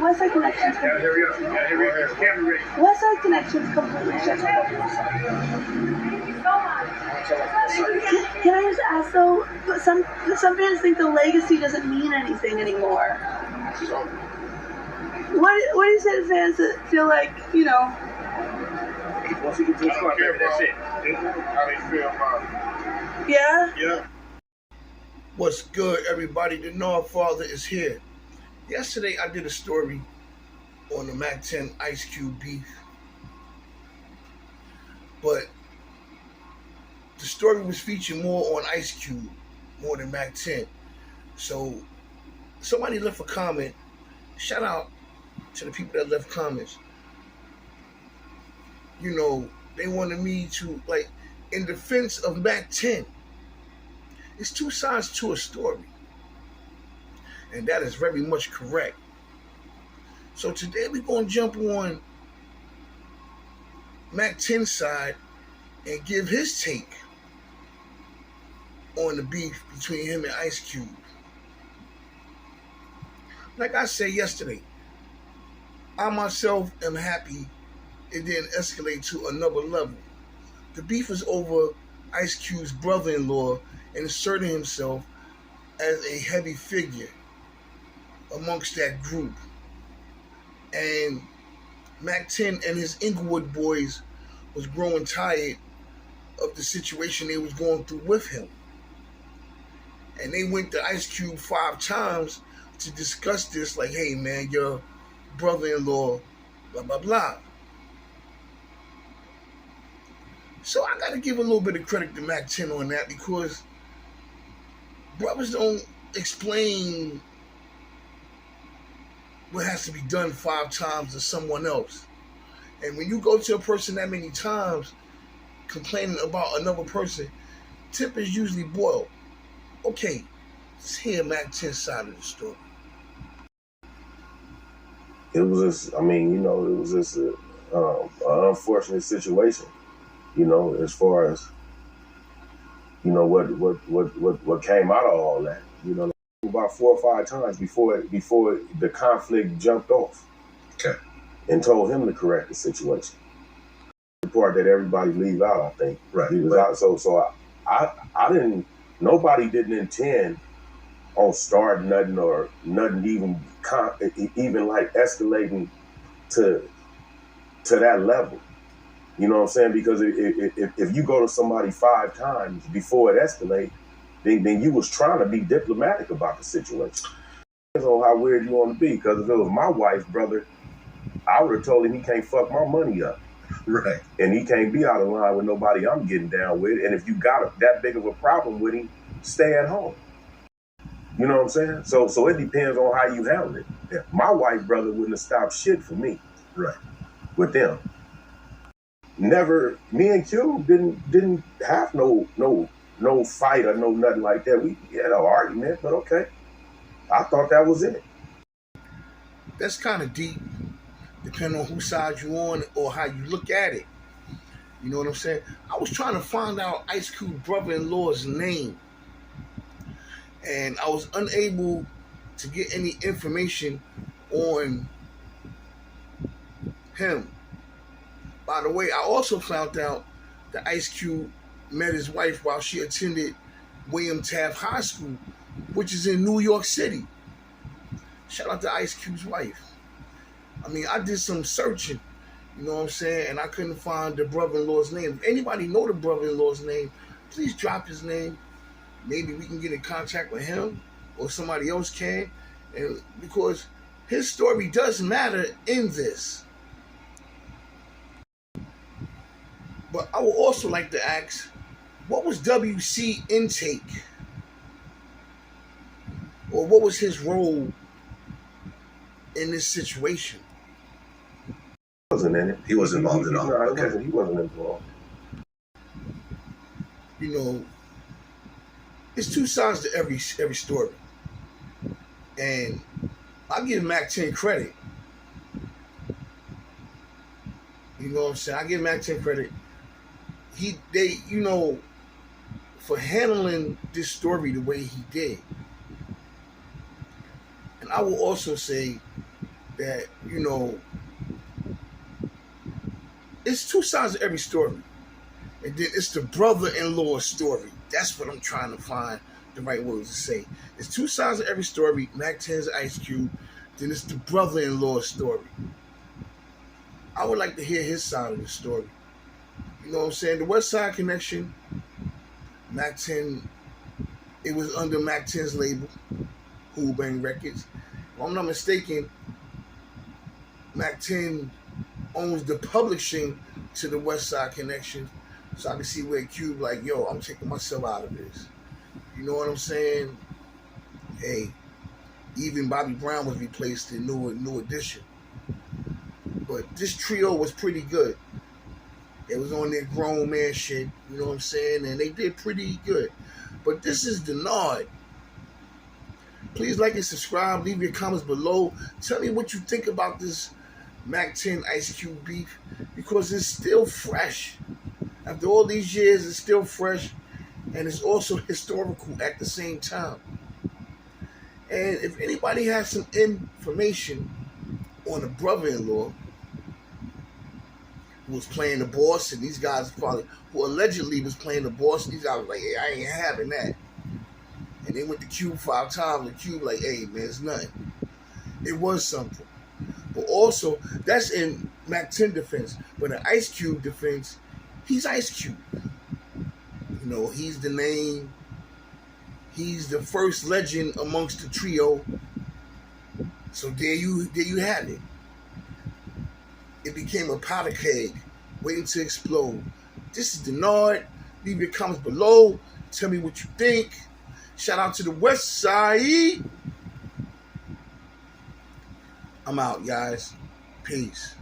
Westside Connections. Westside Connections completely shuts out. Can I just ask though? Some fans think the legacy doesn't mean anything anymore. What do you say to fans that feel like, you know? Once you get to the spot, that's it. How they feel about it. Yeah? Yeah. What's good, everybody? The Noah Father is here. Yesterday, I did a story on the Mack 10 Ice Cube beef. But the story was featured more on Ice Cube, more than Mack 10. So somebody left a comment. Shout out to the people that left comments. You know, they wanted me to, like, in defense of Mack 10, it's two sides to a story. And that is very much correct. So today we're going to jump on Mack 10's side and give his take on the beef between him and Ice Cube. Like I said yesterday, I myself am happy it didn't escalate to another level. The beef is over Ice Cube's brother-in-law and asserting himself as a heavy figure amongst that group. And Mack 10 and his Inglewood boys was growing tired of the situation they was going through with him. And they went to Ice Cube 5 times to discuss this, like, hey man, your brother-in-law, blah, blah, blah. So I got to give a little bit of credit to Mack 10 on that, because brothers don't explain what has to be done 5 times to someone else. And when you go to a person that many times complaining about another person, tip is usually boiled. Okay, let's hear Mack 10's side of the story. It was just, it was just an unfortunate situation, as far as, what came out of all that, about 4 or 5 times before the conflict jumped off. Okay. And told him to correct the situation. The part that everybody leave out, I think. Right. He was out, so I didn't, nobody didn't intend on starting nothing or nothing even like escalating to that level. You know what I'm saying? Because if you go to somebody 5 times before it escalates, then you was trying to be diplomatic about the situation. Depends on how weird you want to be. Because if it was my wife's brother, I would have told him he can't fuck my money up. Right. And he can't be out of line with nobody I'm getting down with. And if you got that big of a problem with him, stay at home. You know what I'm saying? So it depends on how you handle it. Yeah. My wife's brother wouldn't have stopped shit for me. Right. With them. Never, me and Q didn't have no fight or no nothing like that. We had an argument, but okay. I thought that was it. That's kind of deep, depending on whose side you're on or how you look at it. You know what I'm saying? I was trying to find out Ice Cube's brother-in-law's name, and I was unable to get any information on him. By the way, I also found out that Ice Cube met his wife while she attended William Taft High School, which is in New York City. Shout out to Ice Cube's wife. I did some searching, you know what I'm saying, and I couldn't find the brother-in-law's name. If anybody know the brother-in-law's name, please drop his name. Maybe we can get in contact with him or somebody else can, and because his story does matter in this. But I would also like to ask, what was WC intake? Or what was his role in this situation? He wasn't in it. He was involved in all. Okay. He wasn't involved. You know, it's two sides to every story. And I give Mack 10 credit. You know what I'm saying? I give Mack 10 credit. For handling this story the way he did. And I will also say that, you know, it's two sides of every story. And then it's the brother-in-law story. That's what I'm trying to find the right words to say. It's two sides of every story. Mack 10's Ice Cube. Then it's the brother-in-law story. I would like to hear his side of the story. You know what I'm saying? The Westside Connection, Mack 10, it was under Mack 10's label, Who Bang Records. If I'm not mistaken, Mack 10 owns the publishing to the Westside Connection. So I can see where Cube like, yo, I'm taking myself out of this. You know what I'm saying? Hey, even Bobby Brown was replaced in New Edition. But this trio was pretty good. It was on their grown man shit, you know what I'm saying? And they did pretty good. But this is Denard. Please like and subscribe. Leave your comments below. Tell me what you think about this Mack 10 Ice Cube beef, because it's still fresh. After all these years, it's still fresh, and it's also historical at the same time. And if anybody has some information on a brother-in-law who was playing the boss, and these guys probably, who allegedly was playing the boss, these guys were like, hey, I ain't having that. And they went to Cube 5 times, and Cube like, hey, man, it's nothing. It was something. But also, that's in Mack 10 defense. But in Ice Cube defense, he's Ice Cube. You know, he's the name. He's the first legend amongst the trio. So there you have it. It became a powder keg waiting to explode. This is Denard. Leave your comments below. Tell me what you think. Shout out to the Westside. I'm out, guys. Peace.